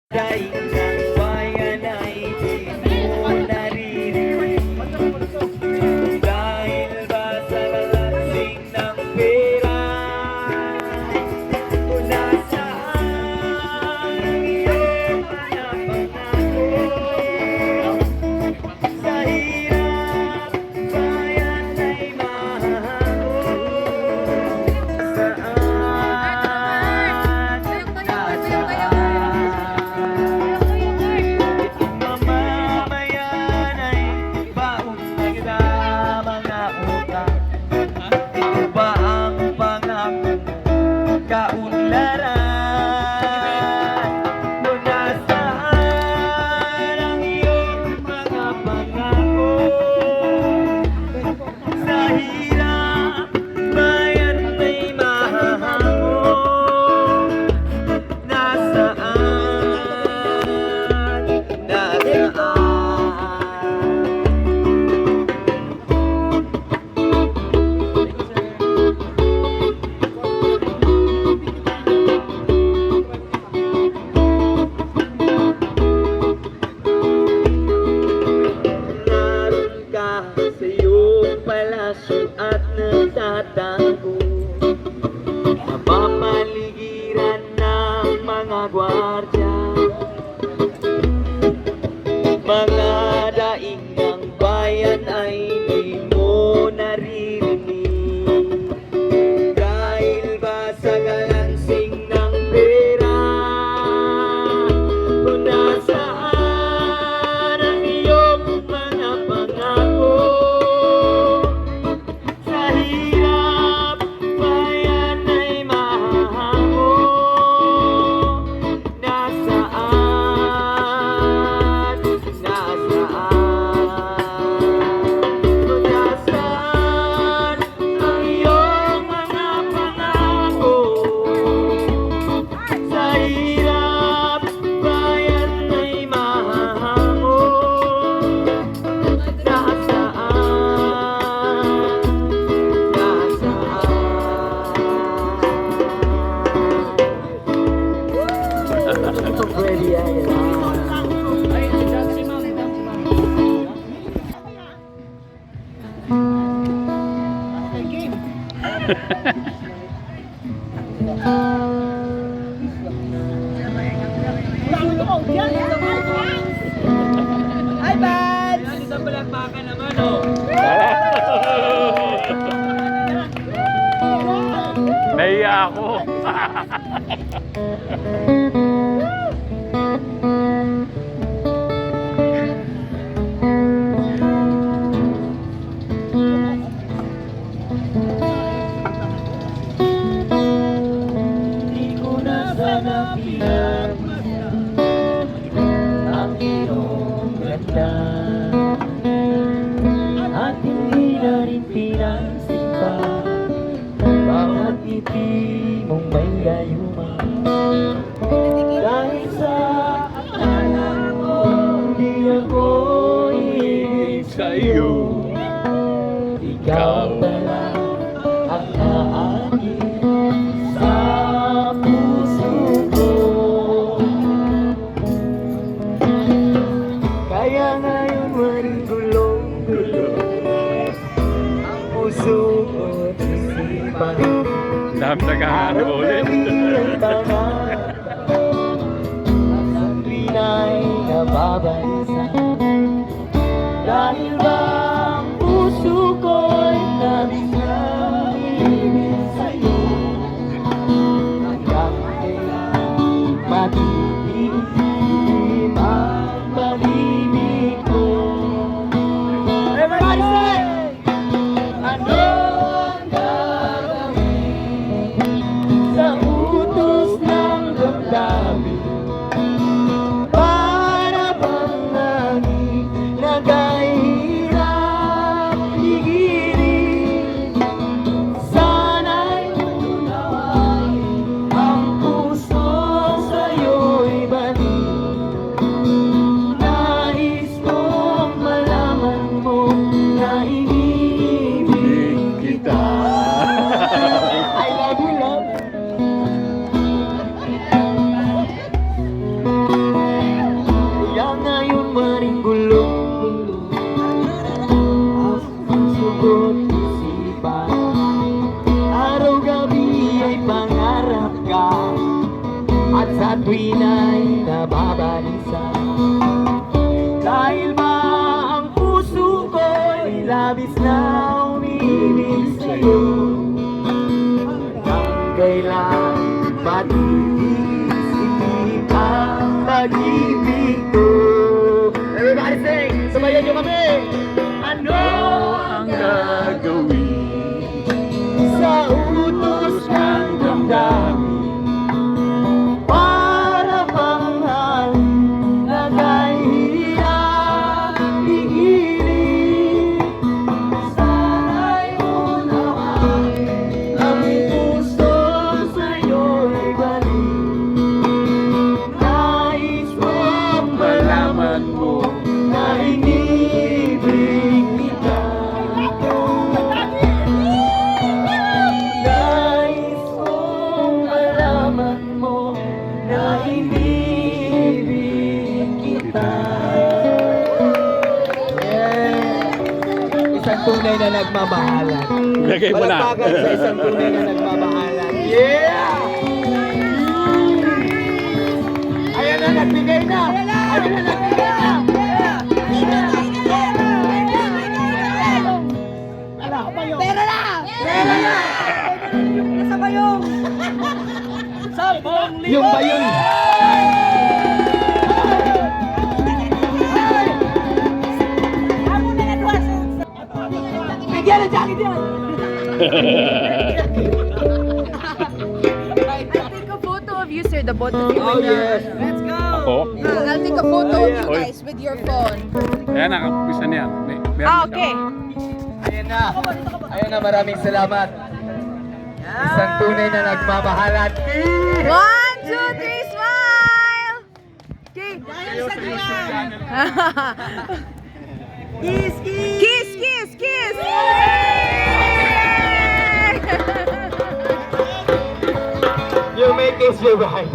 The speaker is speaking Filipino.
Daing ng bayan ay di mo naririnig. Dahil ba sa kalansing ng pera, kung nasaan ang iyong mga pangako. Sa hirap, bayan ay mahango. Saan? Mamamayan ay baon na mga utang. Ito ba ang pangako kaunlaran? Kung nasaan ang iyong mga pangako. Sa hirap, bayan may mahahango. Nasaan? Naroon ka sa iyong palasyo at nagtatago, napapaligiran ng mga gwardya. Mga daing ng bayan ay di mo naririnig. Dahil ba sa kalansing ng pera, kung nasaan ang iyong mga pangako. Sa hirap, bayan ay mahahango. Nasaan? Nasaan ang iyong mga pangako? Sa hirap, bayan ay mahahango. Nasaan? Pwede yan. Hi, Bad! Isang balakbakan naman, oh. Nahiya ako. Di ko na sana pinagmasdan ang iyong ganda, at hindi na rin pinansin pa bawat ngiti mong may gayuma. Dahil sa akala ko di ako iibig sa'yo, ikaw pala ang naangin sa puso ko. Kaya ngayon maring gulong-gulo ang puso ko't isipan. Damdagan ulit. Ang tama at tuwina'y nababalisa. Dahil ba ang puso ko'y nabis na ibig sa'yo, hanggang kailan matitigim ang pag-ibig ko. Everybody say! Ano ang gagawin sa utos ng damdamin? Para bang naging nagahirap nababalisa. Dahil ba ang puso ko'y labis na umiibig sa'yo, hanggang kailan matitis-itig ang pag-ibig ko. Everybody sing! Sabayan nyo kami! Ano Ang gagawin sa utos ng damdamin? Para bang hangin na kahirap pigilin? Sana'y unawain ang gusto sa'yo'y balik. Nais mong malaman mo na inibig kita. Nais mong malaman mo na inibig kita. Isang tunay na nagmamahalan. Lagay mo na. Palakpakan sa isang tunay na nagmamahalan. Yeah! Ayan na, nagbigay na! Ayan na, nagbigay na! Pera na! Pera na! Nasa ba yung? 10,000! Yung ba yun? Ako na nadwas! Bigyan ng jacket yan! I'll take a photo of you, sir. The both of you. Oh, yes. Let's go! Ako? I'll take a photo of you Oy. guys with your phone. Ayan, nakapisa niya. Okay. Ayan na. Ayan na, maraming salamat. Isang tunay na nagmamahalan. 1, 2, 3, smile! Okay. Kiss, kiss! Kiss, kiss, kiss! You may kiss your bride.